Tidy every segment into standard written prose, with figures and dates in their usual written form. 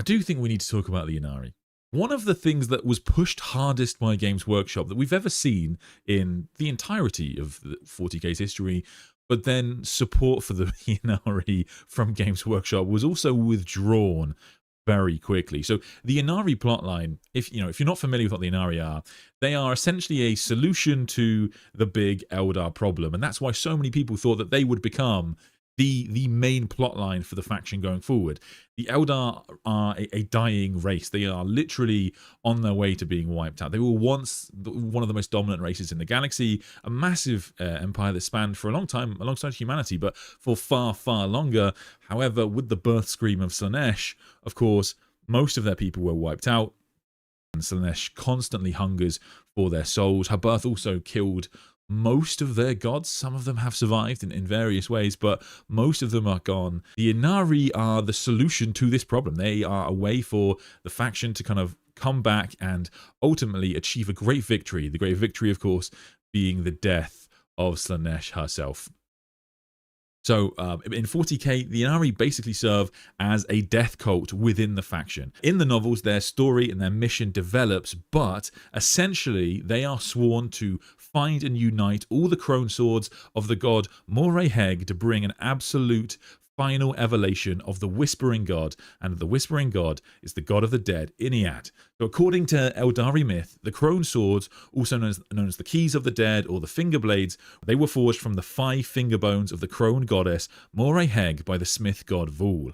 do think we need to talk about the Ynnari. One of the things that was pushed hardest by Games Workshop that we've ever seen in the entirety of the 40K's history, but then support for the Ynnari from Games Workshop was also withdrawn very quickly. So the Ynnari plotline, if you're not familiar with what the Ynnari are, they are essentially a solution to the big Eldar problem, and that's why so many people thought that they would become the main plotline for the faction going forward. The Eldar are a dying race. They are literally on their way to being wiped out. They were once one of the most dominant races in the galaxy, a massive empire that spanned for a long time alongside humanity, but for far, far longer. However, with the birth scream of Slaanesh, of course, most of their people were wiped out, and Slaanesh constantly hungers for their souls. Her birth also killed most of their gods. Some of them have survived in various ways, but most of them are gone. The Ynnari are the solution to this problem. They are a way for the faction to kind of come back and ultimately achieve a great victory. The great victory, of course, being the death of Slaanesh herself. So in 40K, the Ynnari basically serve as a death cult within the faction. In the novels, their story and their mission develops, but essentially they are sworn to find and unite all the crone swords of the god Moreheg to bring an absolute final evolution of the Whispering God, and the Whispering God is the god of the dead, Ynnari. So according to Eldari myth, the crone swords, also known as the keys of the dead or the finger blades, they were forged from the 5 finger bones of the crone goddess Moreheg by the smith god Vul.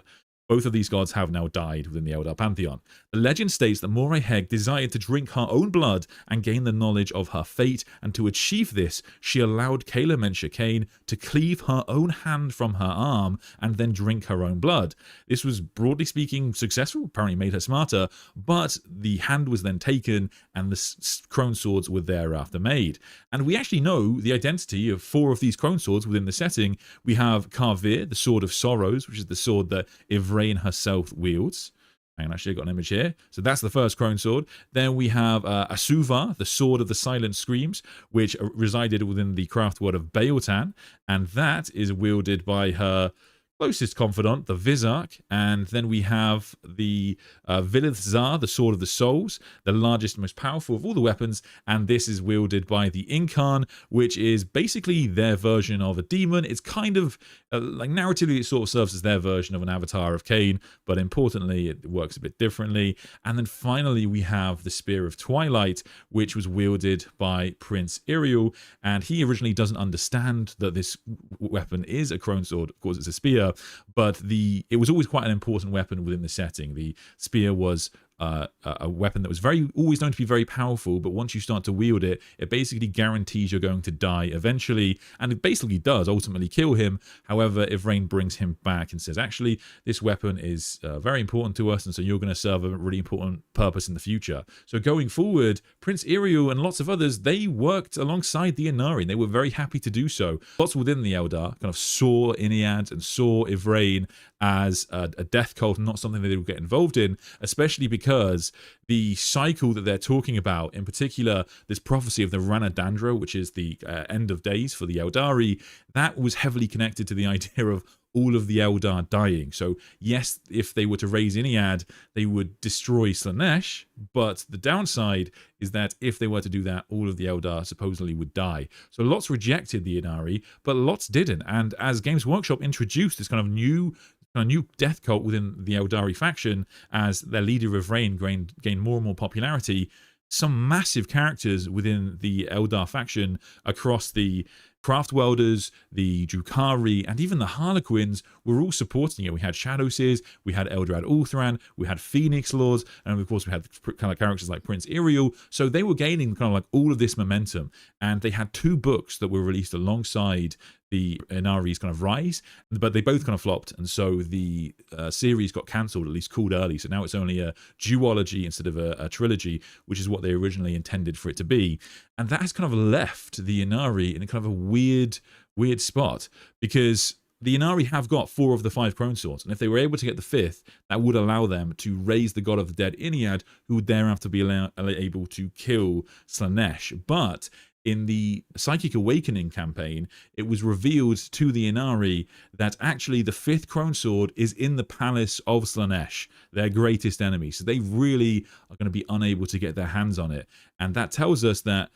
Both of these gods have now died within the Eldar pantheon. The legend states that Moreheg desired to drink her own blood and gain the knowledge of her fate, and to achieve this, she allowed Kayla Menshikane to cleave her own hand from her arm and then drink her own blood. This was, broadly speaking, successful, apparently made her smarter, but the hand was then taken and the crone swords were thereafter made. And we actually know the identity of 4 of these crone swords within the setting. We have Karvir, the Sword of Sorrows, which is the sword that Ivrain herself wields. And actually, I've got an image here. So that's the first crone sword. Then we have Asuvar, the Sword of the Silent Screams, which resided within the craft world of Beotan, and that is wielded by her closest confidant, the Vizark. And then we have the Vilith Zar, the Sword of the Souls, the largest, most powerful of all the weapons, and this is wielded by the Incarn, which is basically their version of a demon. It's kind of like narratively it sort of serves as their version of an avatar of Cain, but importantly it works a bit differently. And then finally we have the Spear of Twilight, which was wielded by Prince Iriel, and he originally doesn't understand that this weapon is a crone sword. Of course it's a spear, but it was always quite an important weapon within the setting. The spear was a weapon that was always known to be very powerful, but once you start to wield it, it basically guarantees you're going to die eventually, and it basically does ultimately kill him. However, Ivrain brings him back and says, actually, this weapon is very important to us, and so you're going to serve a really important purpose in the future. So going forward, Prince Iriel and lots of others, they worked alongside the Ynnari, and they were very happy to do so. Lots within the Eldar kind of saw Ynnari and saw Ivrain as a death cult, and not something that they would get involved in, especially because the cycle that they're talking about, in particular this prophecy of the Ranadandra, which is the end of days for the Eldari, that was heavily connected to the idea of all of the Eldar dying. So yes, if they were to raise Ynnari, they would destroy Slaanesh, but the downside is that if they were to do that, all of the Eldar supposedly would die. So lots rejected the Ynnari, but lots didn't. And as Games Workshop introduced this kind of new death cult within the Eldari faction, as their leader Ivrain gained more and more popularity, some massive characters within the Eldar faction across the Craft Welders, the Drukhari, and even the Harlequins were all supporting it. We had Shadowseers, we had Eldrad Ulthran, we had Phoenix Lords, and of course we had kind of characters like Prince Iriel. So they were gaining kind of like all of this momentum, and they had 2 books that were released alongside the Ynnari's kind of rise, but they both kind of flopped, and so the series got cancelled, at least called early. So now it's only a duology instead of a trilogy, which is what they originally intended for it to be. And that has kind of left the Ynnari in a kind of a weird spot, because the Ynnari have got 4 of the 5 crone swords, and if they were able to get the 5th, that would allow them to raise the god of the dead Ynnari, who would thereafter be able to kill Slaanesh. But in the Psychic Awakening campaign, it was revealed to the Ynnari that actually the 5th Crone Sword is in the palace of Slaanesh, their greatest enemy. So they really are going to be unable to get their hands on it. And that tells us that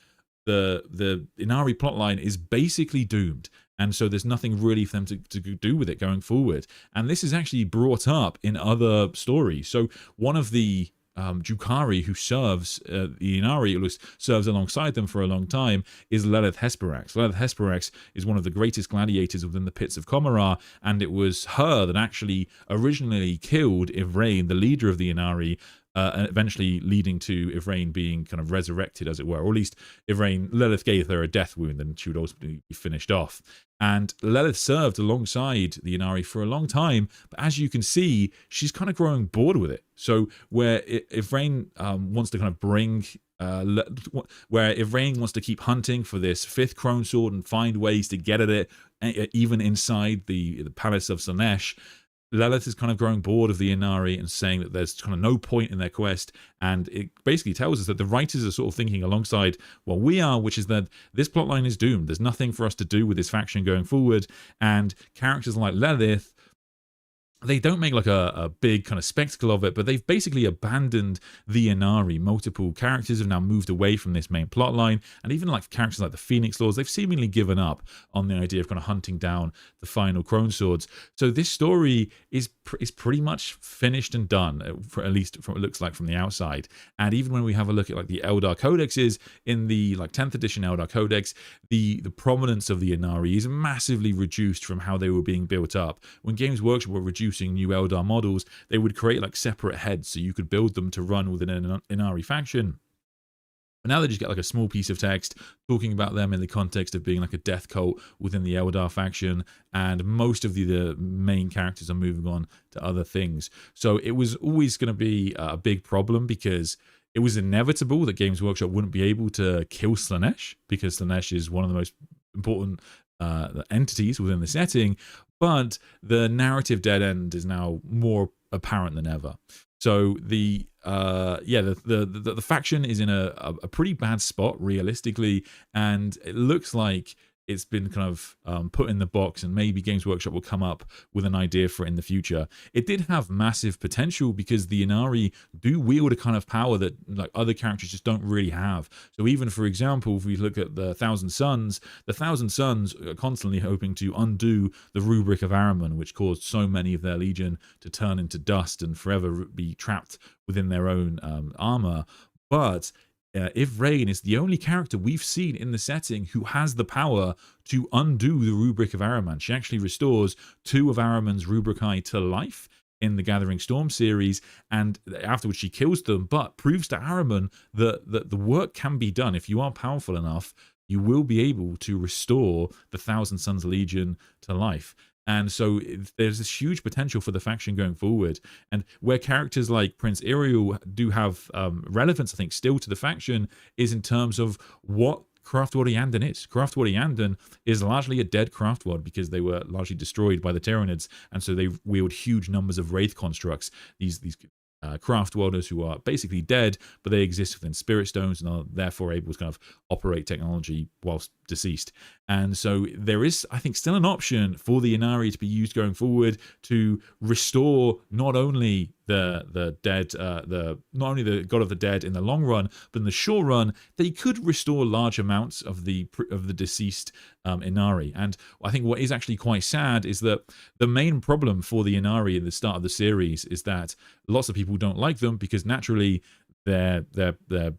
the Ynnari plotline is basically doomed. And so there's nothing really for them to do with it going forward. And this is actually brought up in other stories. So one of the Drukhari who serves the Ynnari, or serves alongside them for a long time, is Lelith Hesperax. Lelith Hesperax is one of the greatest gladiators within the pits of Commorragh, and it was her that actually originally killed Ivrain, the leader of the Ynnari, and eventually leading to Ivrain being kind of resurrected, as it were, or at least Lelith gave her a death wound and she would ultimately be finished off. And Lelith served alongside the Ynnari for a long time, but as you can see, she's kind of growing bored with it. So where Ivrain wants to kind of bring where Ivrain wants to keep hunting for this 5th Crone Sword and find ways to get at it, even inside the palace of Slaanesh, Lelith is kind of growing bored of the Ynnari and saying that there's kind of no point in their quest, and it basically tells us that the writers are sort of thinking alongside what we are, which is that this plotline is doomed. There's nothing for us to do with this faction going forward, and characters like Lelith, they don't make like a big kind of spectacle of it, but they've basically abandoned the Ynnari. Multiple characters have now moved away from this main plot line, and even like characters like the Phoenix Lords, they've seemingly given up on the idea of kind of hunting down the final Crone Swords. So this story is pretty much finished and done, at least from what it looks like from the outside. And even when we have a look at like the Eldar codexes, in the like 10th edition Eldar codex, the prominence of the Ynnari is massively reduced from how they were being built up. When Games Workshop were reducing new Eldar models, they would create like separate heads so you could build them to run within an Ynnari faction. But now they just get like a small piece of text talking about them in the context of being like a death cult within the Eldar faction, and most of the main characters are moving on to other things. So it was always going to be a big problem, because it was inevitable that Games Workshop wouldn't be able to kill Slaanesh, because Slaanesh is one of the most important entities within the setting, but the narrative dead end is now more apparent than ever. So the faction is in a pretty bad spot realistically, and it looks like it's been kind of put in the box, and maybe Games Workshop will come up with an idea for it in the future. It did have massive potential, because the Ynnari do wield a kind of power that like other characters just don't really have. So even, for example, if we look at the Thousand Sons are constantly hoping to undo the rubric of Ahriman, which caused so many of their legion to turn into dust and forever be trapped within their own armor. But Ivrain is the only character we've seen in the setting who has the power to undo the rubric of Ahriman. She actually restores 2 of Ahriman's rubricae to life in the Gathering Storm series, and afterwards she kills them, but proves to Ahriman that the work can be done. If you are powerful enough, you will be able to restore the Thousand Sons Legion to life. And so there's this huge potential for the faction going forward. And where characters like Prince Iriel do have relevance, I think, still to the faction, is in terms of what Craftworld Iyanden is. Craftworld Iyanden is largely a dead craftworld, because they were largely destroyed by the Tyranids, and so they wield huge numbers of wraith constructs, these craft worlders who are basically dead, but they exist within spirit stones and are therefore able to kind of operate technology whilst deceased. And so there is, I think, still an option for the Ynnari to be used going forward to restore not only the dead, not only the god of the dead in the long run, but in the short run, they could restore large amounts of the deceased Ynnari. And I think what is actually quite sad is that the main problem for the Ynnari in the start of the series is that lots of people don't like them, because naturally their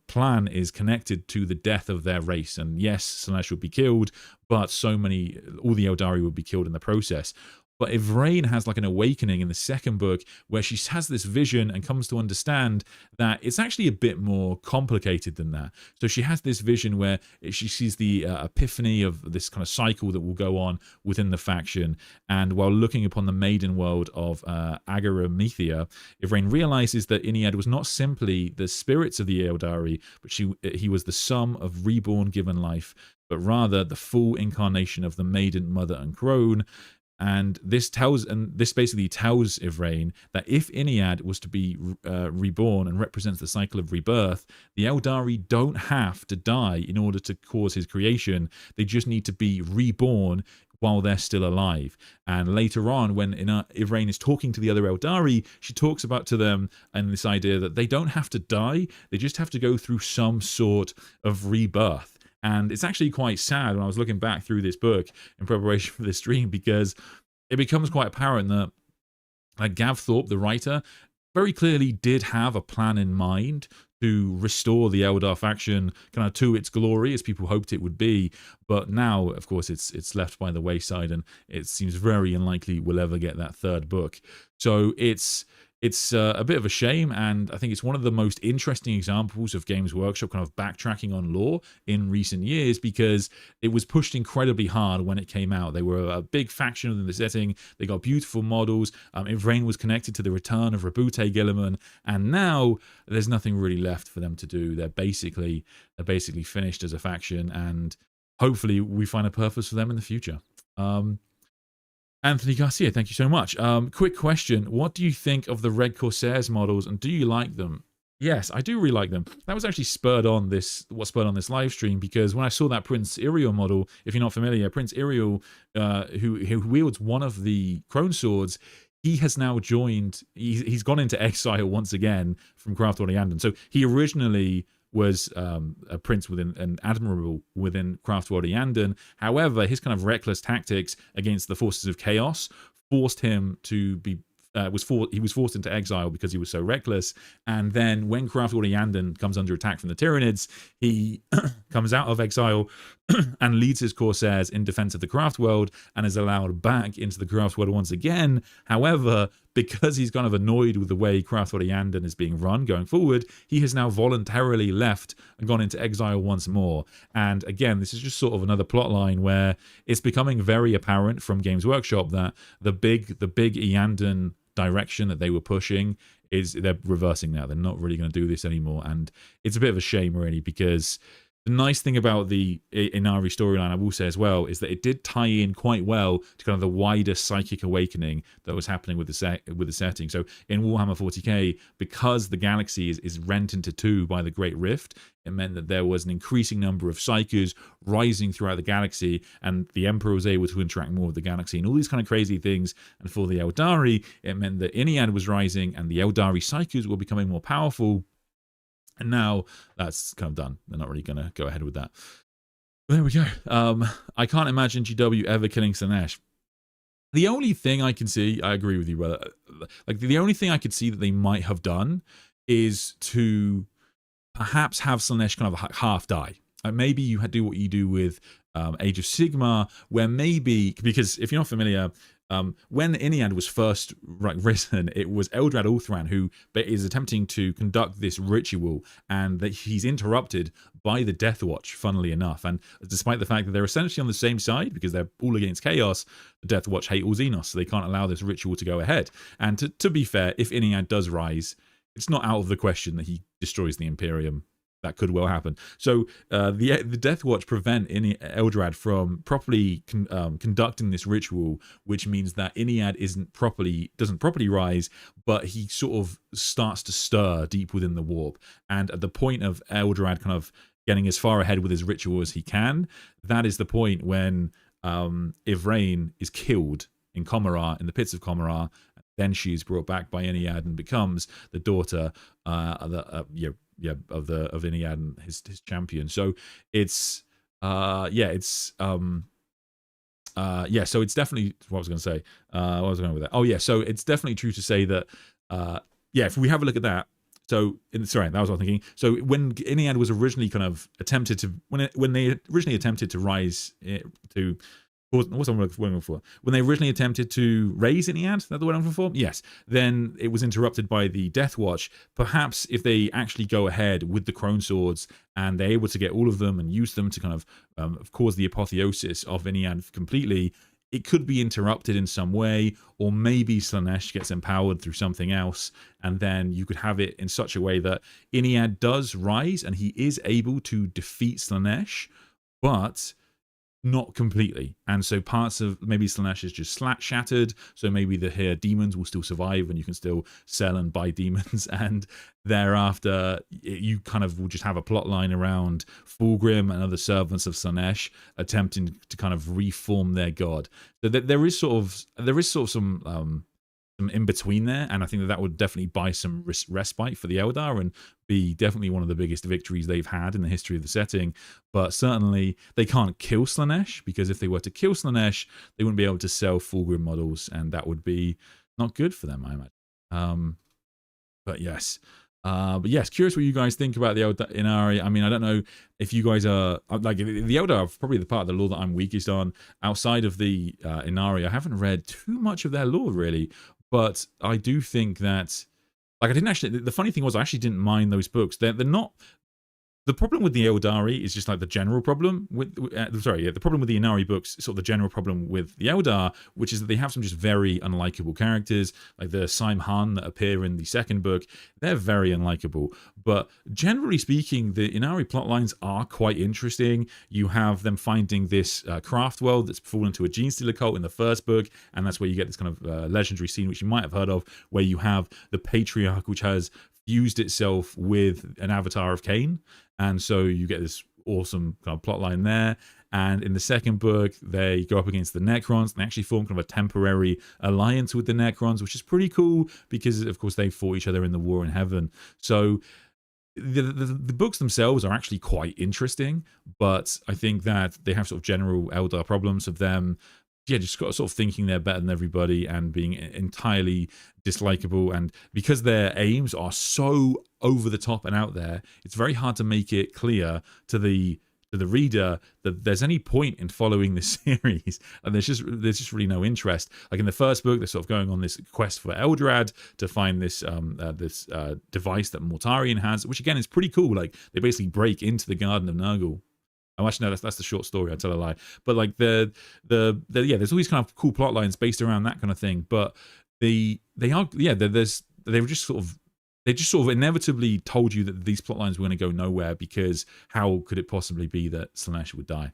plan is connected to the death of their race. And yes, Slaanesh would be killed, but all the Eldari would be killed in the process. But Ivrain has like an awakening in the second book, where she has this vision and comes to understand that it's actually a bit more complicated than that. So she has this vision where she sees the epiphany of this kind of cycle that will go on within the faction. And while looking upon the maiden world of Agaramethea, Ivrain realizes that Yniad was not simply the spirits of the Eldari, but he was the sum of reborn given life, but rather the full incarnation of the maiden, mother, and crone. And this basically tells Ivrain that if Ynniad was to be reborn and represents the cycle of rebirth, the Eldari don't have to die in order to cause his creation. They just need to be reborn while they're still alive. And later on, when Ivrain is talking to the other Eldari, she talks about to them and this idea that they don't have to die, they just have to go through some sort of rebirth. And it's actually quite sad when I was looking back through this book in preparation for this stream, because it becomes quite apparent that Gav Thorpe, the writer, very clearly did have a plan in mind to restore the Eldar faction kind of to its glory, as people hoped it would be. But now, of course, it's left by the wayside, and it seems very unlikely we'll ever get that third book. So it's a bit of a shame, and I think it's one of the most interesting examples of Games Workshop kind of backtracking on lore in recent years, because it was pushed incredibly hard when it came out. They were a big faction in the setting. They got beautiful models. Ivrain was connected to the return of Rabute Gilliman, and now there's nothing really left for them to do. They're basically finished as a faction, and hopefully we find a purpose for them in the future. Anthony Garcia, thank you so much. Quick question. What do you think of the Red Corsairs models, and do you like them? Yes, I do really like them. That was actually what spurred on this live stream, because when I saw that Prince Iriel model, if you're not familiar, Prince Iriel, who wields one of the crone swords, he has now joined, he's gone into exile once again from Craftworld Yanden. So he originally was a prince within an admiral within Craftworld Yanden. However, his kind of reckless tactics against the forces of chaos forced him to be he was forced into exile because he was so reckless. And then when Craftworld Yanden comes under attack from the Tyranids, he comes out of exile and leads his Corsairs in defense of the Craft World and is allowed back into the Craft World once again. However, because he's kind of annoyed with the way Craftworld Yanden is being run going forward, he has now voluntarily left and gone into exile once more. And again, this is just sort of another plot line where it's becoming very apparent from Games Workshop that the big Yanden direction that they were pushing they're reversing now. They're not really going to do this anymore, and it's a bit of a shame, really, because the nice thing about the Ynnari storyline, I will say as well, is that it did tie in quite well to kind of the wider psychic awakening that was happening with the setting. So in Warhammer 40K, because the galaxy is rent into two by the Great Rift, it meant that there was an increasing number of psykers rising throughout the galaxy, and the Emperor was able to interact more with the galaxy and all these kind of crazy things. And for the Eldari, it meant that Ynniad was rising and the Eldari psykers were becoming more powerful. And now that's kind of done. They're not really going to go ahead with that. But there we go. I can't imagine GW ever killing Slaanesh. The only thing I can see, I agree with you, brother. Like, the only thing I could see that they might have done is to perhaps have Slaanesh kind of half die. Maybe you do what you do with Age of Sigmar, where maybe, because if you're not familiar, when Ynniad was first risen, it was Eldrad Ulthran who is attempting to conduct this ritual, and that he's interrupted by the Death Watch, funnily enough. And despite the fact that they're essentially on the same side, because they're all against chaos, the Death Watch hate all Xenos, so they can't allow this ritual to go ahead. And to be fair, if Ynniad does rise, it's not out of the question that he destroys the Imperium. That could well happen. So the Death Watch prevent Eldrad from properly conducting this ritual, which means that Ynniad doesn't properly rise, but he sort of starts to stir deep within the warp. And at the point of Eldrad kind of getting as far ahead with his ritual as he can, that is the point when Ivrain is killed in Commorragh, in the pits of Commorragh. Then she is brought back by Ynniad and becomes the daughter of Ynniad and his champion. So it's so it's definitely what I was going to say. What was I going with that? Oh yeah, so it's definitely true to say that if we have a look at that. So that was what I was thinking. So when Ynniad was originally kind of attempted to when they originally attempted to rise to what's I'm looking for? When they originally attempted to raise Ynniad, is that the word I'm looking for? Yes. Then it was interrupted by the Death Watch. Perhaps if they actually go ahead with the Crone Swords and they're able to get all of them and use them to kind of cause the apotheosis of Ynniad completely, it could be interrupted in some way, or maybe Slaanesh gets empowered through something else, and then you could have it in such a way that Ynniad does rise and he is able to defeat Slaanesh, but not completely. And so parts of maybe Slaanesh is just shattered. So maybe the here demons will still survive and you can still sell and buy demons. And thereafter, you kind of will just have a plot line around Fulgrim and other servants of Slaanesh attempting to kind of reform their god. So there is sort of some in between there, and I think that would definitely buy some respite for the Eldar and be definitely one of the biggest victories they've had in the history of the setting. But certainly they can't kill Slaanesh, because if they were to kill Slaanesh, they wouldn't be able to sell Fulgrim models, and that would be not good for them, I imagine. But yes. Curious what you guys think about the Eldar Ynnari. I mean, I don't know if you guys are like the Eldar are probably the part of the lore that I'm weakest on. Outside of the Ynnari, I haven't read too much of their lore really, but I do think that, like, I didn't actually. The funny thing was, I actually didn't mind those books. They're not. The problem with the Eldari is just like the general problem with, the problem with the Ynnari books, sort of the general problem with the Eldar, which is that they have some just very unlikable characters, like the Saim Han that appear in the second book. They're very unlikable. But generally speaking, the Ynnari plotlines are quite interesting. You have them finding this craft world that's fallen into a gene stealer cult in the first book, and that's where you get this kind of legendary scene, which you might have heard of, where you have the Patriarch, which has fused itself with an avatar of Cain. And so you get this awesome kind of plot line there. And in the second book, they go up against the Necrons and actually form kind of a temporary alliance with the Necrons, which is pretty cool because, of course, they fought each other in the War in Heaven. So the books themselves are actually quite interesting, but I think that they have sort of general Eldar problems of them, just got sort of thinking they're better than everybody and being entirely dislikable. And because their aims are so over the top and out there, it's very hard to make it clear to the reader that there's any point in following this series. And there's just really no interest. Like in the first book, they're sort of going on this quest for Eldrad to find this device that Mortarion has, which again is pretty cool. Like they basically break into the Garden of Nurgle. Oh, actually, no, that's the short story. I tell a lie. But like there's all these kind of cool plot lines based around that kind of thing. But they just sort of inevitably told you that these plot lines were going to go nowhere, because how could it possibly be that Slaanesh would die?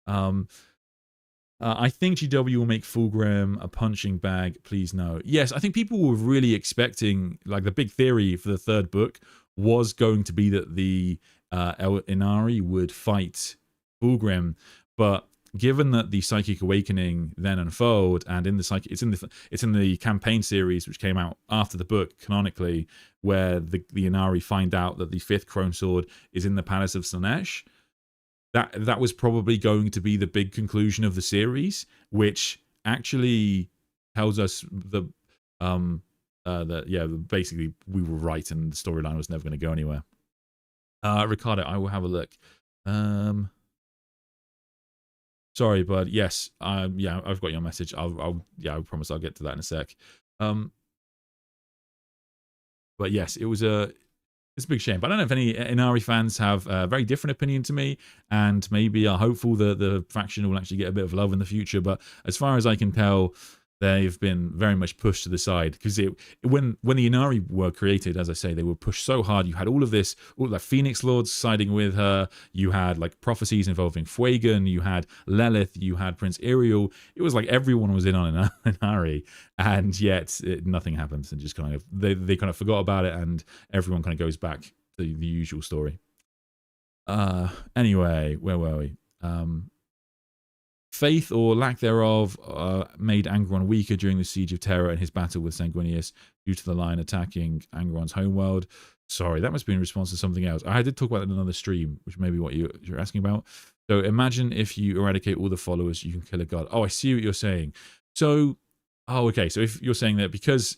I think GW will make Fulgrim a punching bag. Please no. Yes, I think people were really expecting, like, the big theory for the third book was going to be that the Ynnari would fight Fulgrim, but given that the Psychic Awakening then unfold, and it's in the campaign series which came out after the book canonically, where the Ynnari find out that the fifth Crone Sword is in the Palace of Slaanesh, that was probably going to be the big conclusion of the series, which actually tells us that basically we were right and the storyline was never going to go anywhere. Ricardo, I will have a look. Sorry, bud. Yes, I've got your message. I promise I'll get to that in a sec. But yes, it's a big shame. But I don't know if any Ynnari fans have a very different opinion to me, and maybe are hopeful that the faction will actually get a bit of love in the future. But as far as I can tell, they've been very much pushed to the side, because when the Ynnari were created, as I say, they were pushed so hard. You had all the Phoenix Lords siding with her. You had like prophecies involving Fuegan. You had Lilith. You had Prince Iriel. It was like everyone was in on Ynnari, and yet nothing happens, and just kind of they kind of forgot about it, and everyone kind of goes back to the usual story. Anyway, where were we? Faith, or lack thereof, made Angron weaker during the Siege of Terra and his battle with Sanguinius due to the Lion attacking Angron's homeworld. Sorry, that must be in response to something else. I did talk about that in another stream, which may be what you're asking about. So imagine if you eradicate all the followers, you can kill a god. Oh, I see what you're saying. So, okay. So if you're saying that because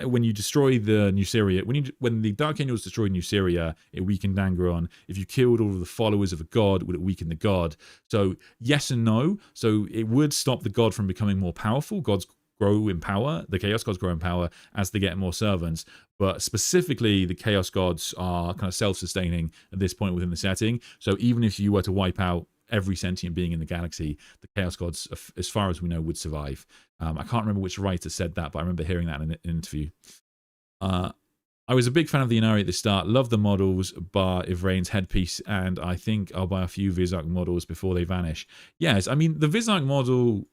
when you destroy the New Syria, when the Dark Angels destroyed New Syria, it weakened Angron. If you killed all of the followers of a god, would it weaken the god? So yes and no. So it would stop the god from becoming more powerful. Gods grow in power. The Chaos Gods grow in power as they get more servants. But specifically, the Chaos Gods are kind of self-sustaining at this point within the setting. So even if you were to wipe out every sentient being in the galaxy, the Chaos Gods, as far as we know, would survive. I can't remember which writer said that, but I remember hearing that in an interview. I was a big fan of the Ynnari at the start, loved the models, bar Ivrain's headpiece, and I think I'll buy a few Vizark models before they vanish. Yes, I mean, the Vizark model,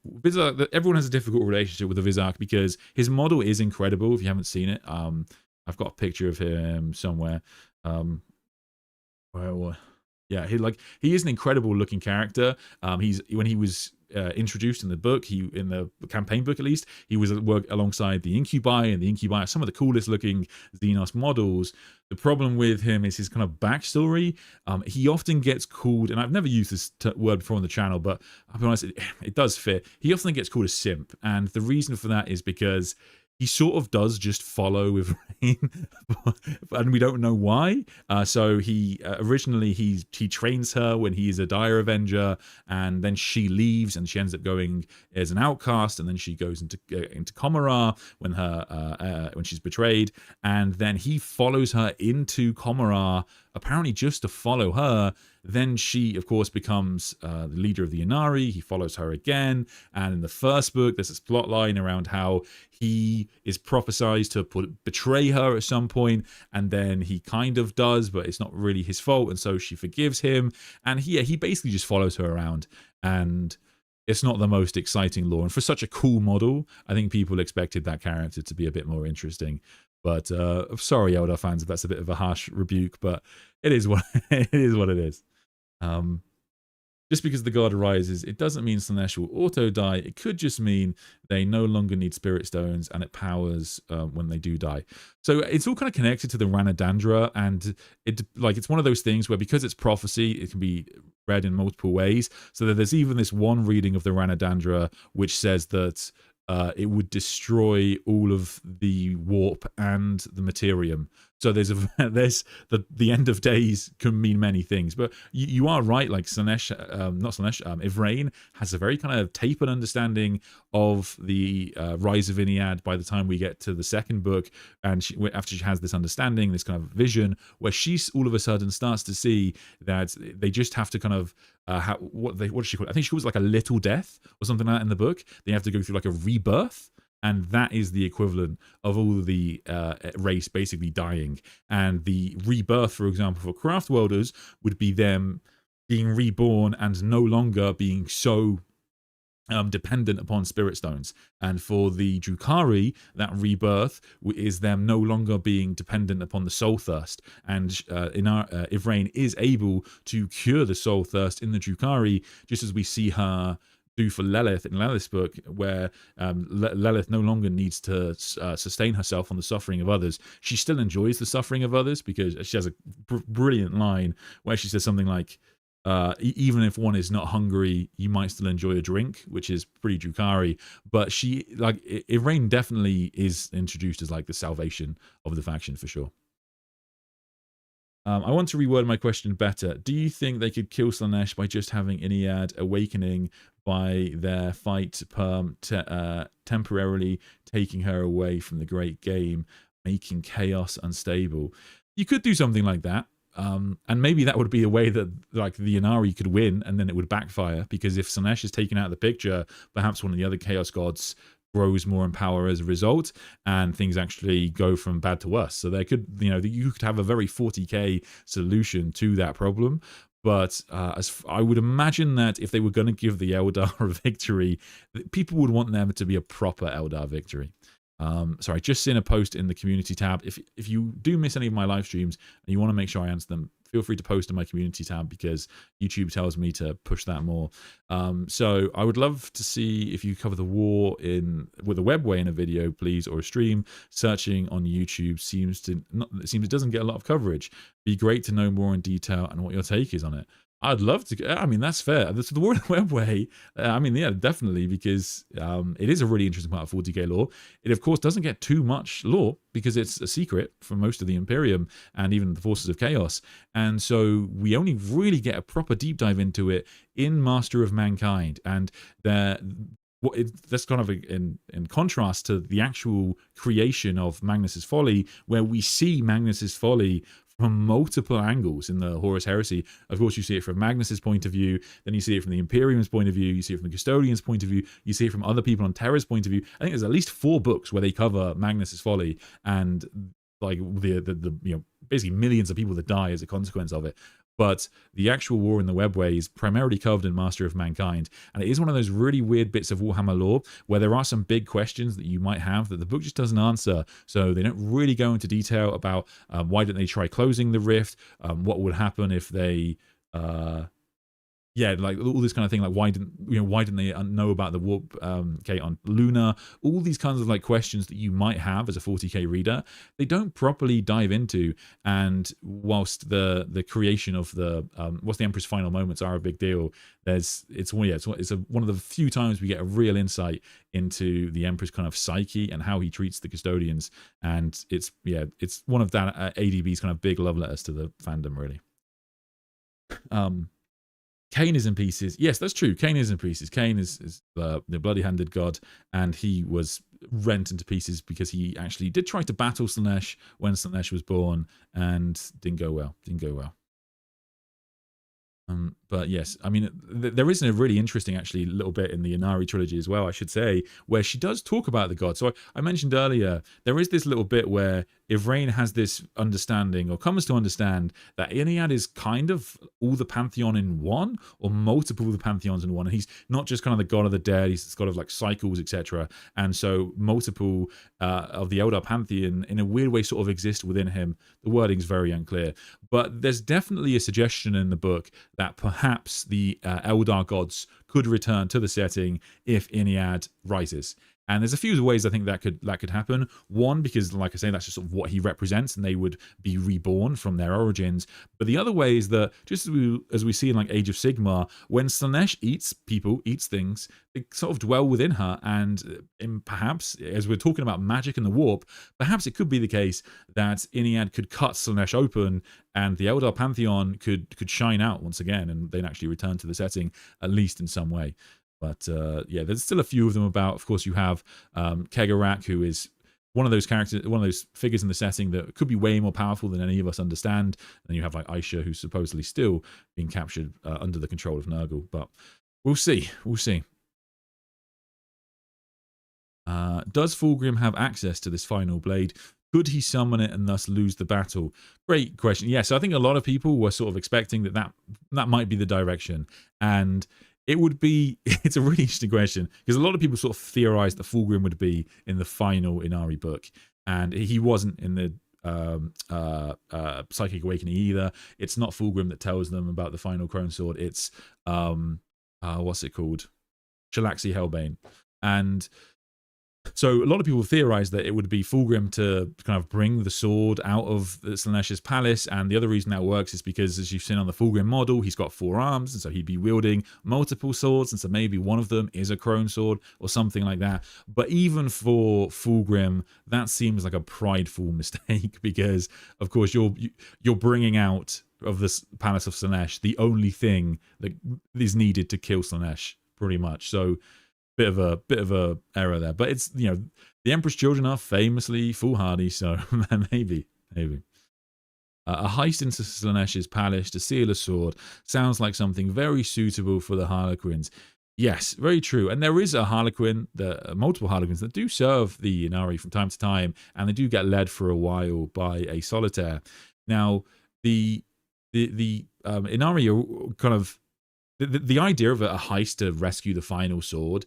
everyone has a difficult relationship with the Vizark because his model is incredible if you haven't seen it. I've got a picture of him somewhere. Well, yeah, he is an incredible looking character. When he was introduced in the book, in the campaign book at least, he was at work alongside the Incubi, and the Incubi are some of the coolest looking Xenos models. The problem with him is his kind of backstory. He often gets called, and I've never used this word before on the channel, but I'll be honest, it does fit. He often gets called a simp, and the reason for that is because he sort of does just follow with Rain, and we don't know why. So he originally he trains her when he is a Dire Avenger, and then she leaves, and she ends up going as an outcast, and then she goes into Comorragh when she's betrayed, and then he follows her into Comorragh, apparently just to follow her. Then she, of course, becomes the leader of the Ynnari. He follows her again. And in the first book, there's this plot line around how he is prophesized to betray her at some point, and then he kind of does, but it's not really his fault, and so she forgives him. And he basically just follows her around, and it's not the most exciting lore. And for such a cool model, I think people expected that character to be a bit more interesting. But sorry, Eldar fans, if that's a bit of a harsh rebuke, but it is what it is. What it is. Just because the god arises, it doesn't mean Slaanesh will auto die. It could just mean they no longer need spirit stones, and it powers when they do die. So it's all kind of connected to the Ranadandra, and it's one of those things where, because it's prophecy, it can be read in multiple ways. So that there's even this one reading of the Ranadandra which says that it would destroy all of the warp and the materium. So there's the end of days can mean many things, but you are right. Like Ivrain has a very kind of tapered understanding of the rise of Iliad by the time we get to the second book, and after she has this understanding, this kind of vision, where she all of a sudden starts to see that they just have to kind of what does she call it? I think she calls it like a little death or something like that in the book. They have to go through like a rebirth. And that is the equivalent of all the race basically dying. And the rebirth, for example, for Craftworlders would be them being reborn and no longer being so dependent upon spirit stones. And for the Drukhari, that rebirth is them no longer being dependent upon the soul thirst. And Ivrain is able to cure the soul thirst in the Drukhari, just as we see her do for Lilith in Lilith's book, where Lilith no longer needs to sustain herself on the suffering of others. She still enjoys the suffering of others, because she has a brilliant line where she says something like, even if one is not hungry, you might still enjoy a drink, which is pretty Drukhari. But Ivrain definitely is introduced as like the salvation of the faction for sure. I want to reword my question better. Do you think they could kill Slaanesh by just having Iliad awakening by their fight temporarily taking her away from the great game, making chaos unstable? You could do something like that. And maybe that would be a way that like the Ynnari could win, and then it would backfire, because if Slaanesh is taken out of the picture, perhaps one of the other chaos gods grows more in power as a result, and things actually go from bad to worse. So there could, you could have a very 40k solution to that problem. But I would imagine that if they were going to give the Eldar a victory, people would want them to be a proper Eldar victory. Sorry, just seen a post in the community tab. If you do miss any of my live streams and you want to make sure I answer them, feel free to post in my community tab, because YouTube tells me to push that more. So I would love to see if you cover the war with a webway in a video, please, or a stream. Searching on YouTube seems it doesn't get a lot of coverage. Be great to know more in detail and what your take is on it. I'd love to. I mean, that's fair. The war in the webway. Yeah, definitely, because it is a really interesting part of 40k lore. It, of course, doesn't get too much lore because it's a secret for most of the Imperium and even the Forces of Chaos. And so we only really get a proper deep dive into it in Master of Mankind. And that's kind of in contrast to the actual creation of Magnus's Folly, where we see Magnus's Folly from multiple angles in the Horus Heresy. Of course, you see it from Magnus's point of view, then you see it from the Imperium's point of view, you see it from the Custodian's point of view, you see it from other people on Terra's point of view. I think there's at least 4 books where they cover Magnus's Folly, and like the basically millions of people that die as a consequence of it. But the actual war in the webway is primarily covered in Master of Mankind. And it is one of those really weird bits of Warhammer lore where there are some big questions that you might have that the book just doesn't answer. So they don't really go into detail about why didn't they try closing the rift? What would happen if they... like all this kind of thing, like why didn't they know about the warp gate on Luna? All these kinds of like questions that you might have as a 40k reader, they don't properly dive into. And whilst the creation of what's the Emperor's final moments are a big deal, it's one of the few times we get a real insight into the Emperor's kind of psyche and how he treats the custodians. And it's one of that ADB's kind of big love letters to the fandom, really. Cain is in pieces. Yes, that's true. Cain is in pieces. Cain is the bloody-handed god, and he was rent into pieces because he actually did try to battle Slaanesh when Slaanesh was born, and didn't go well. But yes, I mean, there is a really interesting, actually, little bit in the Ynnari trilogy as well, I should say, where she does talk about the gods. So I mentioned earlier, there is this little bit where Yvraine has this understanding, or comes to understand, that Ynnari is kind of all the pantheon in one, or multiple of the pantheons in one. And he's not just kind of the god of the dead, he's god of like cycles, etc. And so multiple of the Eldar pantheon, in a weird way, sort of exist within him. The wording's very unclear. But there's definitely a suggestion in the book that perhaps the Eldar gods could return to the setting if Ynnari rises. And there's a few ways I think that could happen. One, because like I say, that's just sort of what he represents, and they would be reborn from their origins. But the other way is that, just as we see in like Age of Sigmar, when Slaanesh eats people, eats things, they sort of dwell within her. And perhaps, as we're talking about magic and the warp, perhaps it could be the case that Ynnari could cut Slaanesh open, and the Eldar Pantheon could shine out once again, and they'd actually return to the setting, at least in some way. But there's still a few of them about. Of course, you have Kegarak, who is one of those characters, one of those figures in the setting that could be way more powerful than any of us understand. And then you have like Aisha, who's supposedly still being captured under the control of Nurgle. But we'll see. Does Fulgrim have access to this final blade? Could he summon it and thus lose the battle? Great question. Yeah, so I think a lot of people were sort of expecting that might be the direction. And it would be, it's a really interesting question, because a lot of people sort of theorized that Fulgrim would be in the final Ynnari book, and he wasn't in the Psychic Awakening either. It's not Fulgrim that tells them about the final Crone Sword. It's what's it called? Shalaxi Hellbane. And so a lot of people theorized that it would be Fulgrim to kind of bring the sword out of Slaanesh's palace, and the other reason that works is because, as you've seen on the Fulgrim model, he's got 4 arms, and so he'd be wielding multiple swords, and so maybe one of them is a Crone Sword or something like that. But even for Fulgrim, that seems like a prideful mistake, because of course you're bringing out of this Palace of Slaanesh the only thing that is needed to kill Slaanesh, pretty much. So bit of a error there, but it's, the Emperor's children are famously foolhardy, so maybe. A heist into Slaanesh's palace to steal a sword sounds like something very suitable for the Harlequins. Yes, very true. And there is a Harlequin, multiple Harlequins that do serve the Ynnari from time to time, and they do get led for a while by a solitaire. Now, the Ynnari are kind of the idea of a heist to rescue the final sword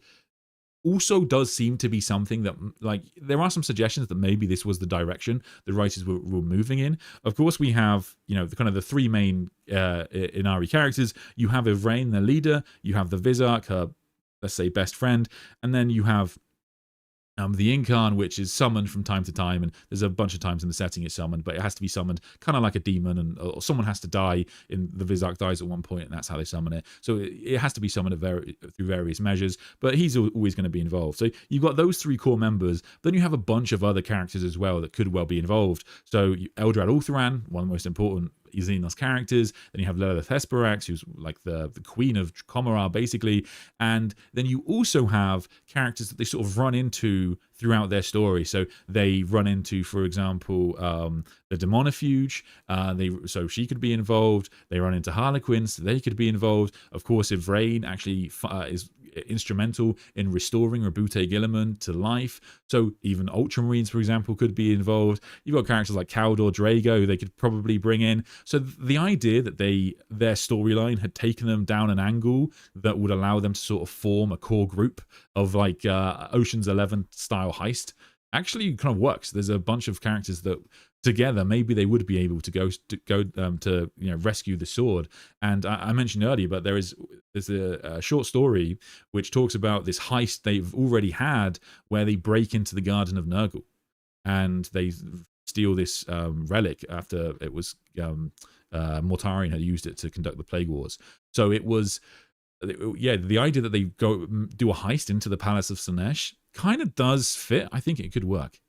also does seem to be something that, like, there are some suggestions that maybe this was the direction the writers were moving in. Of course, we have, the 3 main Ynnari characters. You have Yvraine, the leader. You have the Vizark, her, let's say, best friend. And then you have the Incarn, which is summoned from time to time, and there's a bunch of times in the setting it's summoned, but it has to be summoned kind of like a demon, or someone has to die. In the Vizark dies at one point, and that's how they summon it. So it has to be summoned through various measures, but he's always going to be involved. So you've got those 3 core members. Then you have a bunch of other characters as well that could well be involved. So Eldrad Ulthuran, one of the most important Xenos characters. Then you have Lilith Hesperax, who's like the queen of Comorar, basically. And then you also have characters that they sort of run into throughout their story. So they run into, for example, the Demonifuge. So she could be involved. They run into Harlequins, so they could be involved. Of course, Ivrain actually is instrumental in restoring Rabute Gilliman to life. So even Ultramarines, for example, could be involved. You've got characters like Caldor Drago who they could probably bring in. So the idea that their storyline had taken them down an angle that would allow them to sort of form a core group of like Ocean's 11 style heist actually kind of works. There's a bunch of characters that together maybe they would be able to go to rescue the sword. And I mentioned earlier, but there's a short story which talks about this heist they've already had where they break into the Garden of Nurgle and they steal this relic after it was Mortarion had used it to conduct the Plague Wars. So it was the idea that they go do a heist into the Palace of Slaanesh kind of does fit. I think it could work.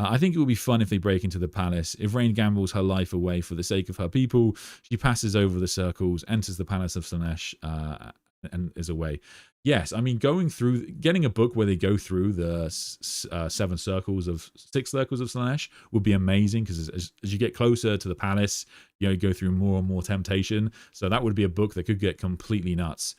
I think it would be fun if they break into the palace. If Rain gambles her life away for the sake of her people, she passes over the circles, enters the Palace of Slaanesh, and is away. Yes, I mean, getting a book where they go through the 6 circles of Slaanesh would be amazing, because as you get closer to the palace, you go through more and more temptation. So that would be a book that could get completely nuts.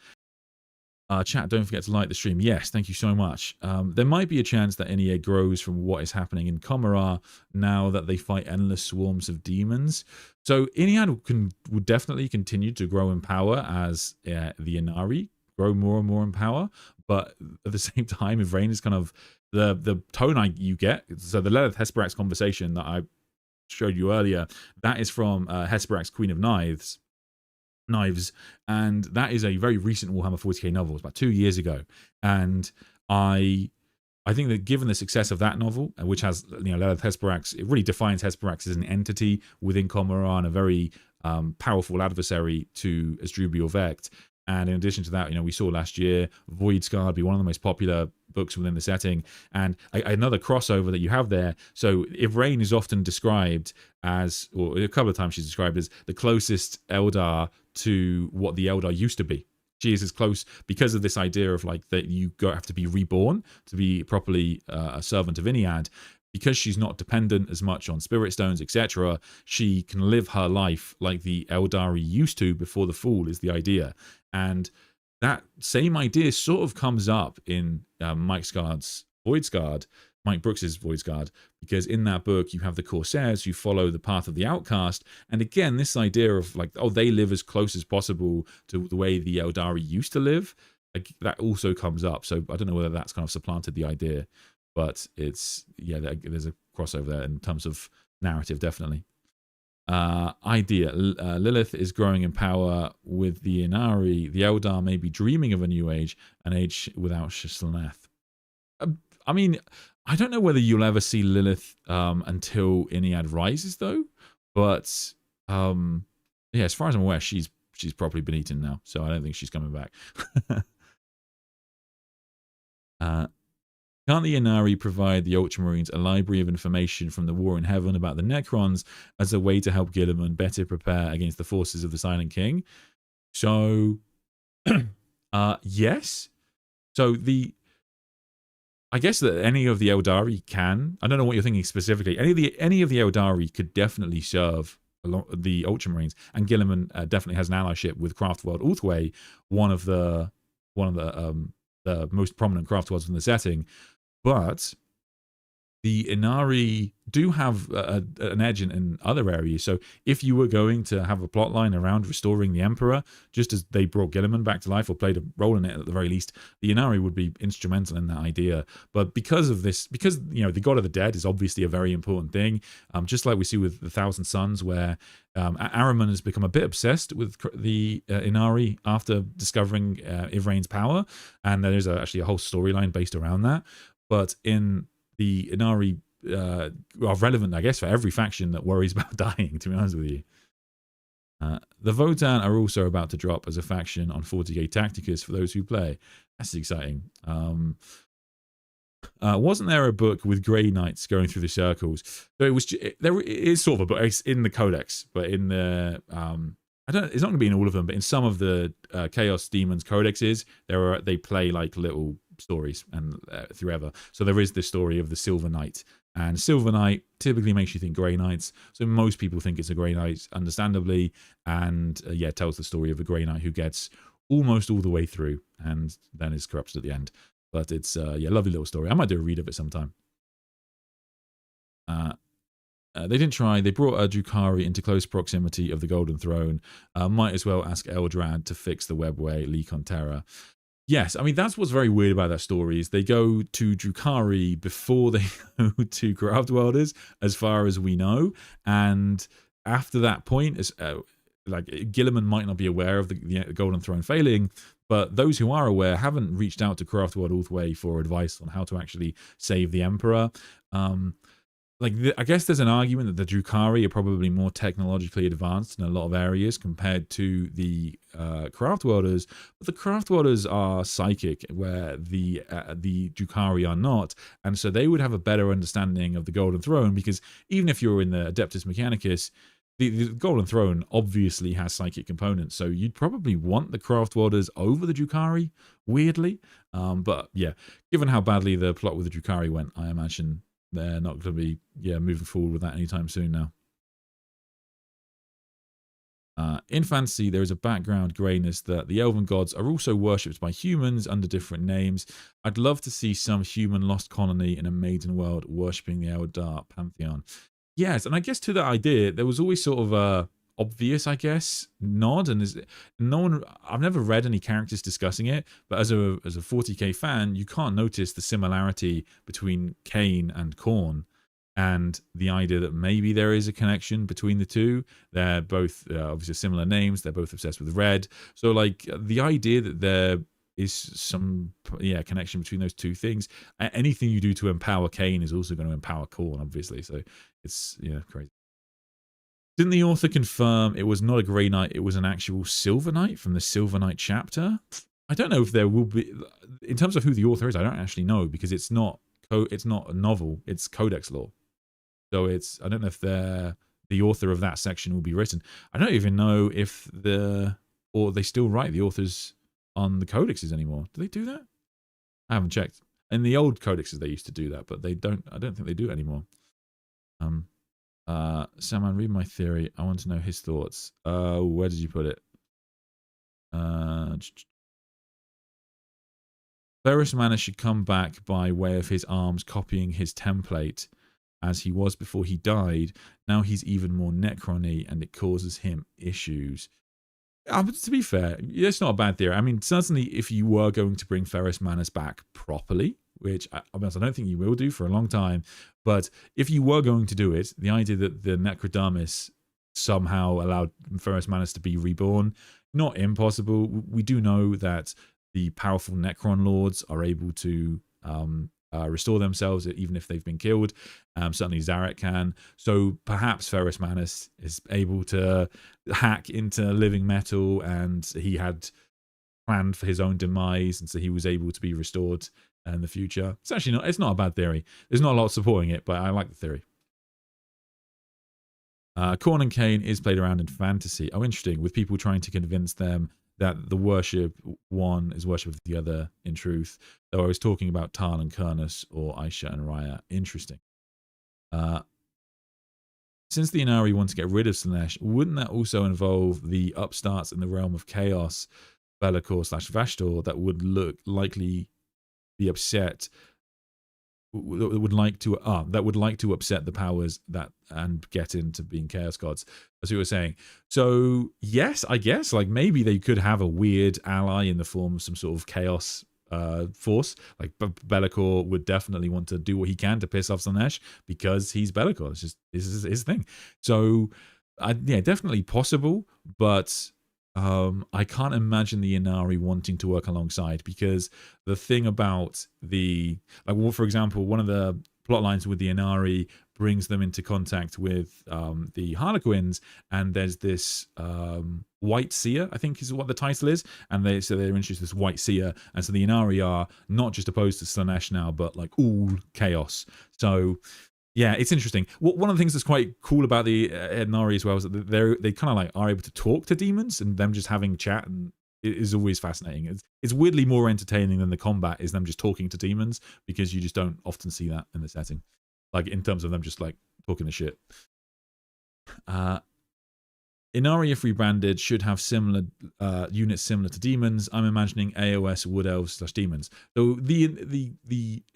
Chat, don't forget to like the stream. Yes, thank you so much. There might be a chance that NEA grows from what is happening in Commorragh now that they fight endless swarms of demons. So Ynnari would definitely continue to grow in power as the Ynnari grow more and more in power. But at the same time, Ivrain is kind of the tone you get. So the Lilith Hesperax conversation that I showed you earlier, that is from Hesperax, Queen of Knives, and that is a very recent Warhammer 40K novel. It's about 2 years ago, and I think that given the success of that novel, which has Lilith Hesperax, it really defines Hesperax as an entity within Commorragh and a very powerful adversary to Asdrubal Vect. And in addition to that, we saw last year Voidscarred be one of the most popular books within the setting, and another crossover that you have there. So Ivrain is often described as, or a couple of times she's described as, the closest Eldar to what the Eldar used to be. She is as close because of this idea of like that you have to be reborn to be properly a servant of Iniad. Because she's not dependent as much on spirit stones, etc., she can live her life like the Eldari used to before the fall, is the idea. And that same idea sort of comes up in Mike Brooks's Voidscarred, because in that book you have the Corsairs who follow the path of the outcast, and again this idea of like, they live as close as possible to the way the Eldari used to live, like, that also comes up. So I don't know whether that's kind of supplanted the idea, but it's there's a crossover there in terms of narrative, definitely. Idea, Lilith is growing in power with the Ynnari. The Eldar may be dreaming of a new age, an age without Shislaneth. I mean, I don't know whether you'll ever see Lilith until Iniad rises, though. But as far as I'm aware, she's probably been eaten now, so I don't think she's coming back. Can't the Ynnari provide the Ultramarines a library of information from the War in Heaven about the Necrons as a way to help Gilliman better prepare against the forces of the Silent King? So, yes. So I guess that any of the Eldari can. I don't know what you're thinking specifically. Any of the Eldari could definitely serve the Ultramarines, and Gilliman definitely has an allyship with Craftworld Ulthwé, one of the most prominent craft worlds in the setting. But the Ynnari do have an edge in other areas. So if you were going to have a plot line around restoring the Emperor, just as they brought Gilliman back to life or played a role in it at the very least, the Ynnari would be instrumental in that idea. But because of this, the God of the Dead is obviously a very important thing, just like we see with the Thousand Sons, where Ahriman has become a bit obsessed with the Ynnari after discovering Ivrain's power, and there's actually a whole storyline based around that. But in the Ynnari are relevant, I guess, for every faction that worries about dying, to be honest with you. The Votan are also about to drop as a faction on 40k Tacticus for those who play. That's exciting. Wasn't there a book with Grey Knights going through the circles? So there is sort of a book. It's in the Codex, but in the it's not going to be in all of them, but in some of the Chaos Demons codexes, they play like little stories and through ever. So there is this story of the Silver Knight, and Silver Knight typically makes you think Grey Knights. So most people think it's a Grey Knight, understandably, and yeah, tells the story of a Grey Knight who gets almost all the way through and then is corrupted at the end. But it's yeah, lovely little story. I might do a read of it sometime. They didn't try. They brought Drukhari into close proximity of the Golden Throne. Might as well ask Eldrad to fix the webway leak on Terra. Yes, I mean, that's what's very weird about that story is they go to Drukhari before they go to Craftworlders, as far as we know. And after that point, like Gilliman might not be aware of the Golden Throne failing, but those who are aware haven't reached out to Craftworld all the way for advice on how to actually save the Emperor. I guess there's an argument that the Drukhari are probably more technologically advanced in a lot of areas compared to the Craftworlders, but the Craftworlders are psychic, where the Drukhari are not, and so they would have a better understanding of the Golden Throne, because even if you're in the Adeptus Mechanicus, the Golden Throne obviously has psychic components, so you'd probably want the Craftworlders over the Drukhari, weirdly. But yeah, given how badly the plot with the Drukhari went, I imagine they're not going to be moving forward with that anytime soon now. In fantasy, there is a background greyness that the elven gods are also worshipped by humans under different names. I'd love to see some human lost colony in a maiden world worshipping the Eldar pantheon. Yes, and I guess to that idea, there was always sort of a obvious, I guess, nod, and I've never read any characters discussing it, but as a 40k fan, you can't notice the similarity between Cain and Khorne, and the idea that maybe there is a connection between the two. They're both obviously similar names, they're both obsessed with red, so like the idea that there is some connection between those two things. Anything you do to empower Cain is also going to empower Khorne, obviously, so it's crazy. Didn't the author confirm it was not a Grey Knight, it was an actual Silver Knight from the Silver Knight chapter? I don't know if there will be, in terms of who the author is, I don't actually know, because it's not a novel, it's codex lore. So I don't know if the author of that section will be written. I don't even know if they still write the authors on the codexes anymore. Do they do that? I haven't checked. In the old codexes they used to do that, but I don't think they do it anymore. Sandman, read my theory. I want to know his thoughts. Where did you put it? Ferrus Manor should come back by way of his arms copying his template as he was before he died. Now he's even more Necron-y and it causes him issues. To be fair, it's not a bad theory. I mean, certainly if you were going to bring Ferrus Manus back properly, which I don't think you will do for a long time, but if you were going to do it, the idea that the Necrodermis somehow allowed Ferrus Manus to be reborn, not impossible. We do know that the powerful Necron lords are able to restore themselves even if they've been killed. Certainly Zarek can. So perhaps Ferrus Manus is able to hack into living metal, and he had planned for his own demise, and so he was able to be restored in the future. It's not a bad theory. There's not a lot supporting it, but I like the theory. Khorne and Cain is played around in fantasy. Oh, interesting. With people trying to convince them that the worship one is worship of the other in truth. Though I was talking about Tal and Kurnus or Aisha and Raya. Interesting. Since the Ynnari want to get rid of Slaanesh, wouldn't that also involve the upstarts in the realm of chaos, Be'lakor / Vashtor, that would likely be upset, that would like to upset the powers and get into being chaos gods, as you were saying. So yes, I guess like maybe they could have a weird ally in the form of some sort of chaos force. Like Be'lakor would definitely want to do what he can to piss off Slaanesh because he's Be'lakor. It's just his thing. So definitely possible, but I can't imagine the Ynnari wanting to work alongside, because the thing about for example, one of the plot lines with the Ynnari brings them into contact with the Harlequins, and there's this White Seer, I think is what the title is, and they're introduced this White Seer, and so the Ynnari are not just opposed to Slaanesh now, but like all chaos. So yeah, it's interesting. One of the things that's quite cool about the Ynnari as well is that they kind of like are able to talk to demons, and them just having chat and is always fascinating. It's weirdly more entertaining than the combat is them just talking to demons, because you just don't often see that in the setting, like in terms of them just like talking to shit. Ynnari, if rebranded, should have similar units similar to demons. I'm imagining AOS wood elves / demons. So the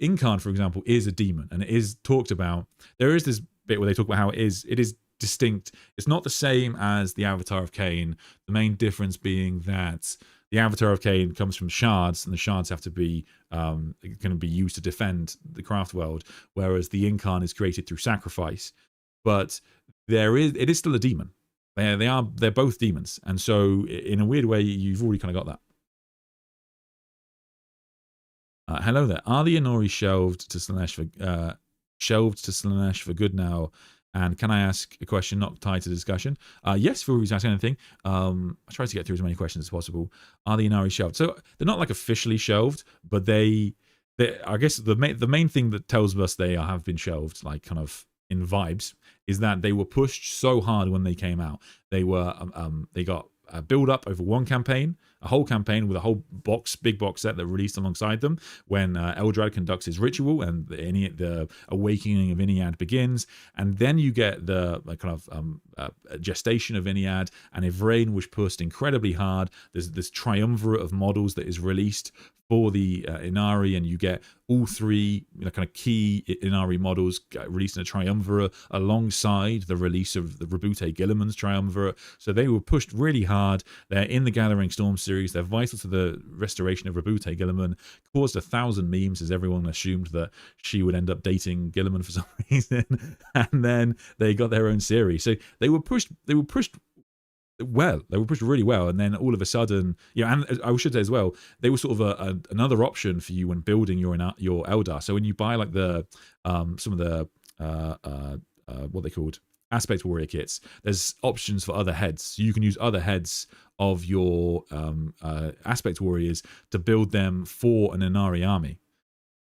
Incarn, for example, is a demon, and it is talked about. There is this bit where they talk about how it is distinct. It's not the same as the Avatar of Cain. The main difference being that the Avatar of Cain comes from shards, and the shards have to be going to be used to defend the craft world, whereas the Incarn is created through sacrifice. But it is still a demon. They're both demons, and so in a weird way, you've already kind of got that. Hello there. Are the Ynnari shelved to Slaanesh for good now? And can I ask a question not tied to the discussion? Yes, feel free to ask anything. I try to get through as many questions as possible. Are the Ynnari shelved? So they're not like officially shelved, but I guess the main thing that tells us they have been shelved, like kind of in vibes, is that they were pushed so hard when they came out. They got a build up over one campaign, a whole campaign with a whole big box set that released alongside them when Eldrad conducts his ritual and the awakening of Iniad begins, and then you get the kind of gestation of Iniad, and Ivrain was pushed incredibly hard. There's this triumvirate of models that is released for the Ynnari, and you get all three kind of key Ynnari models released in a triumvirate alongside the release of the Rabute Guilliman's triumvirate. So they were pushed really hard. They're in the Gathering Storm series. They're vital to the restoration of Rabute Guilliman. Caused 1,000 memes as everyone assumed that she would end up dating Guilliman for some reason, and then they got their own series. So they were pushed well. They were pushed really well, and then all of a sudden, and I should say as well, they were sort of another option for you when building your Eldar. So when you buy like the some of the what they called aspect warrior kits, there's options for other heads. So you can use other heads of your aspect warriors to build them for an Ynnari army,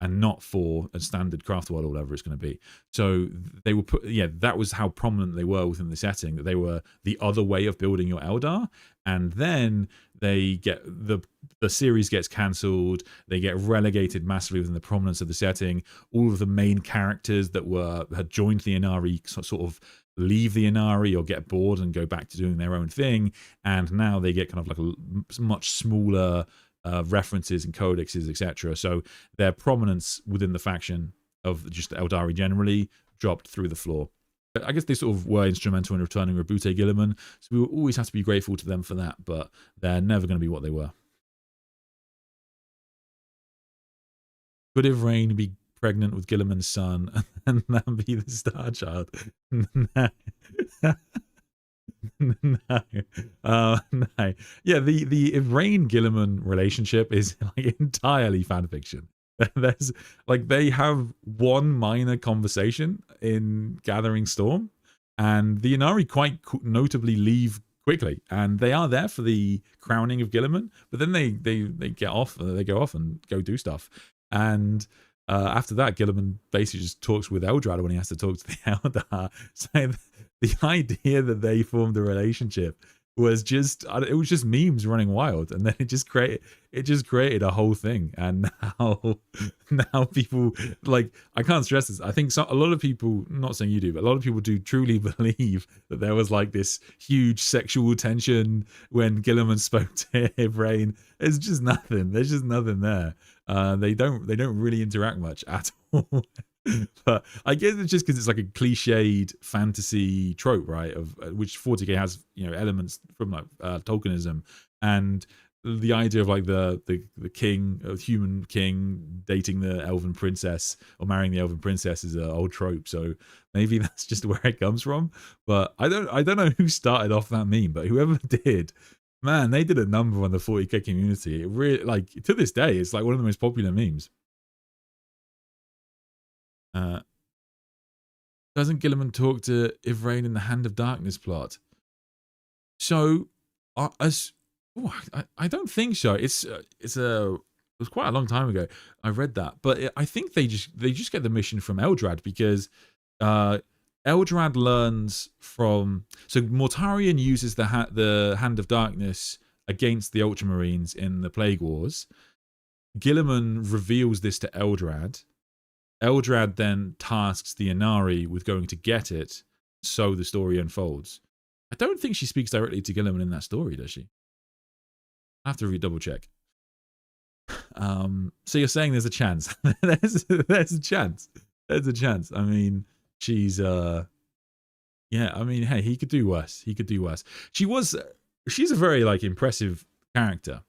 and not for a standard craft world or whatever it's going to be. So they were that was how prominent they were within the setting, that they were the other way of building your Eldar. And then they get the series gets cancelled, they get relegated massively within the prominence of the setting. All of the main characters that had joined the Ynnari sort of leave the Ynnari or get bored and go back to doing their own thing, and now they get kind of like a much smaller references and codexes, etc. So their prominence within the faction of just the Eldari generally dropped through the floor. I guess they sort of were instrumental in returning Rabute Guilliman, so we will always have to be grateful to them for that, but they're never going to be what they were. Could Ivrain be pregnant with Guilliman's son and then be the Star Child? No. No. Yeah, the Ivrain Guilliman relationship is like entirely fan fiction. There's like, they have one minor conversation in Gathering Storm, and the Ynnari quite notably leave quickly, and they are there for the crowning of Guilliman, but then they get off, they go off and go do stuff, and after that, Guilliman basically just talks with Eldrad when he has to talk to the Eldar. So the idea that they formed a relationship was just memes running wild, and then it just created a whole thing. And now people, like, I can't stress this, I think a lot of people, not saying you do, but a lot of people do truly believe that there was like this huge sexual tension when Guilliman spoke to Ivrain. There's just nothing there. They don't really interact much at all. But I guess it's just because it's like a cliched fantasy trope, right? Of which 40K has, elements from like Tolkienism, and the idea of like the king, a human king, dating the elven princess or marrying the elven princess is an old trope. So maybe that's just where it comes from. But I don't know who started off that meme, but whoever did, man, they did a number on the 40K community. It really, like, to this day, it's like one of the most popular memes. Doesn't Guilliman talk to Ivrain in the Hand of Darkness plot? So, I don't think so. It was quite a long time ago I read that, but I think they just get the mission from Eldrad, because Eldrad learns from, so Mortarion uses the Hand of Darkness against the Ultramarines in the Plague Wars. Guilliman reveals this to Eldrad. Eldrad then tasks the Ynnari with going to get it, so the story unfolds. I don't think she speaks directly to Guilliman in that story, does she? I have to double check. So you're saying there's a chance? there's a chance. There's a chance. I mean, she's yeah. I mean, hey, he could do worse. He could do worse. She's a very like impressive character.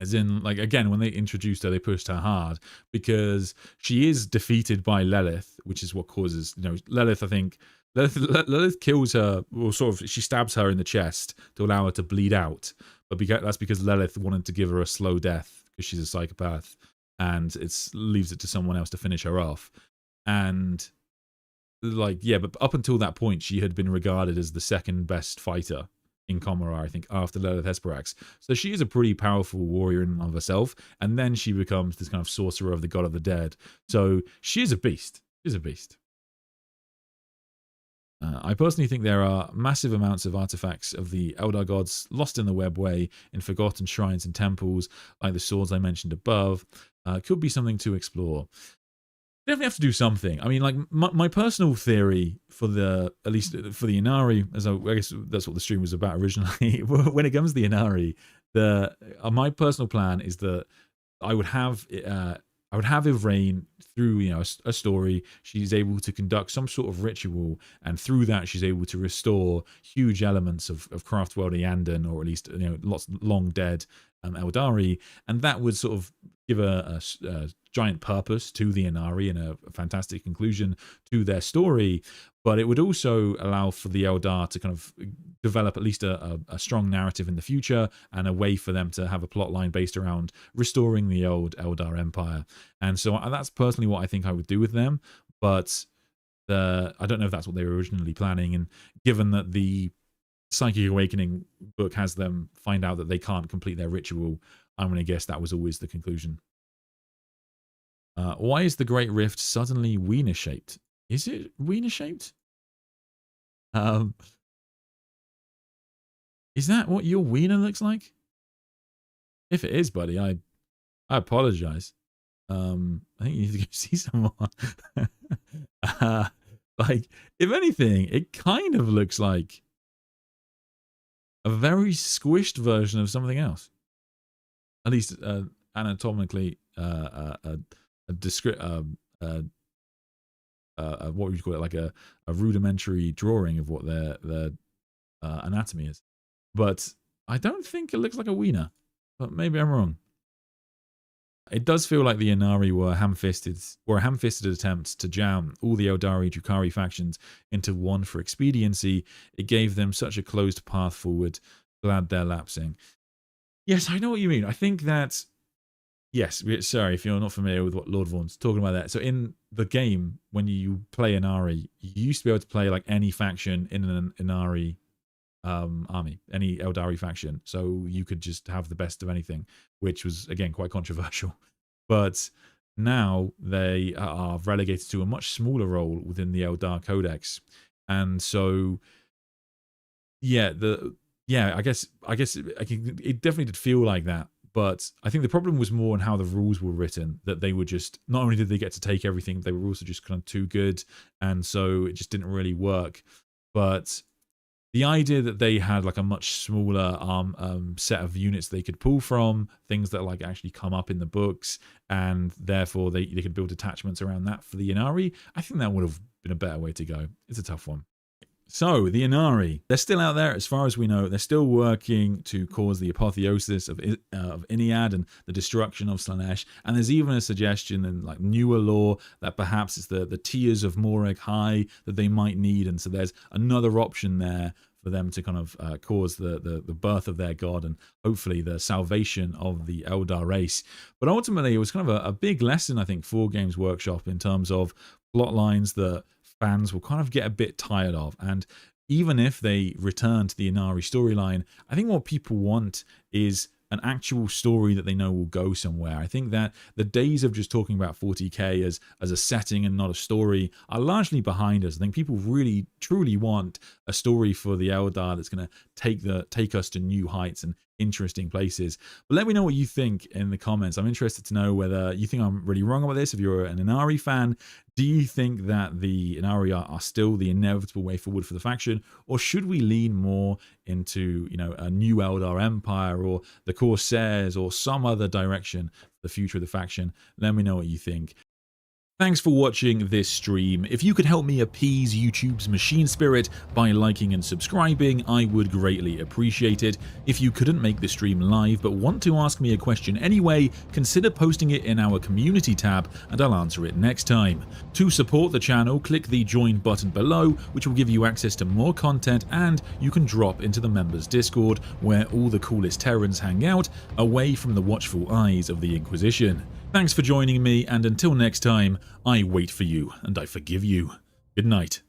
As in, like, again, when they introduced her, they pushed her hard because she is defeated by Lilith, which is what causes, you know, Lilith, I think, Lilith kills her, or sort of, she stabs her in the chest to allow her to bleed out. But that's because Lilith wanted to give her a slow death because she's a psychopath, and it leaves it to someone else to finish her off. And, like, yeah, but up until that point, she had been regarded as the second best fighter in Commorragh, I think, after Lilith Hesperax. So she is a pretty powerful warrior in and of herself, and then she becomes this kind of sorcerer of the god of the dead. So she is a beast. She's a beast. I personally think there are massive amounts of artifacts of the Eldar gods lost in the webway, in forgotten shrines and temples, like the swords I mentioned above. Could be something to explore. Definitely have to do something. I mean, like, my personal theory for at least for the Ynnari, as I guess that's what the stream was about originally. When it comes to the Ynnari, my personal plan is that I would have Yvraine through, you know, a story. She's able to conduct some sort of ritual, and through that she's able to restore huge elements of Craftworld Yanden, or at least, you know, lots long dead Eldari, and that would sort of give a giant purpose to the Ynnari and a fantastic conclusion to their story. But it would also allow for the Eldar to kind of develop at least a strong narrative in the future, and a way for them to have a plot line based around restoring the old Eldar Empire. And so that's personally what I think I would do with them. But I don't know if that's what they were originally planning. And given that the Psychic Awakening book has them find out that they can't complete their ritual, I'm going to guess that was always the conclusion. Why is the Great Rift suddenly wiener-shaped? Is it wiener-shaped? Is that what your wiener looks like? If it is, buddy, I apologize. I think you need to go see someone. Like, if anything, it kind of looks like a very squished version of something else. At least anatomically, what would you call it? Like a rudimentary drawing of what their anatomy is. But I don't think it looks like a wiener. But maybe I'm wrong. It does feel like the Ynnari were a ham-fisted attempt to jam all the Eldari Drukhari factions into one for expediency. It gave them such a closed path forward. Glad they're lapsing. Yes, I know what you mean. I think that, yes, sorry if you're not familiar with what Lord Vaughn's talking about there. So in the game, when you play Ynnari, you used to be able to play like any faction in an Ynnari army, any Eldari faction. So you could just have the best of anything, which was, again, quite controversial. But now they are relegated to a much smaller role within the Eldar Codex. And so, yeah, I guess it definitely did feel like that. But I think the problem was more in how the rules were written, that they were just, not only did they get to take everything, they were also just kind of too good. And so it just didn't really work. But the idea that they had like a much smaller set of units they could pull from, things that like actually come up in the books, and therefore they could build attachments around that for the Ynnari, I think that would have been a better way to go. It's a tough one. So, the Ynnari, they're still out there as far as we know. They're still working to cause the apotheosis of Iniad and the destruction of Slaanesh. And there's even a suggestion in like newer lore that perhaps it's the tears of Morag High that they might need. And so there's another option there for them to kind of cause the birth of their god and hopefully the salvation of the Eldar race. But ultimately, it was kind of a big lesson, I think, for Games Workshop in terms of plot lines that fans will kind of get a bit tired of. And even if they return to the Ynnari storyline, I think what people want is an actual story that they know will go somewhere. I think that the days of just talking about 40k as a setting and not a story are largely behind us. I think people really truly want a story for the Eldar that's going to take us to new heights and interesting places. But let me know what you think in the comments. I'm interested to know whether you think I'm really wrong about this. If you're an Ynnari fan, do you think that the Ynnari are still the inevitable way forward for the faction, or should we lean more into, you know, a new Eldar Empire or the Corsairs or some other direction for the future of the faction? Let me know what you think. Thanks for watching this stream. If you could help me appease YouTube's machine spirit by liking and subscribing, I would greatly appreciate it. If you couldn't make the stream live but want to ask me a question anyway, consider posting it in our community tab and I'll answer it next time. To support the channel, click the join button below, which will give you access to more content, and you can drop into the members Discord where all the coolest Terrans hang out, away from the watchful eyes of the Inquisition. Thanks for joining me, and until next time, I wait for you and I forgive you. Good night.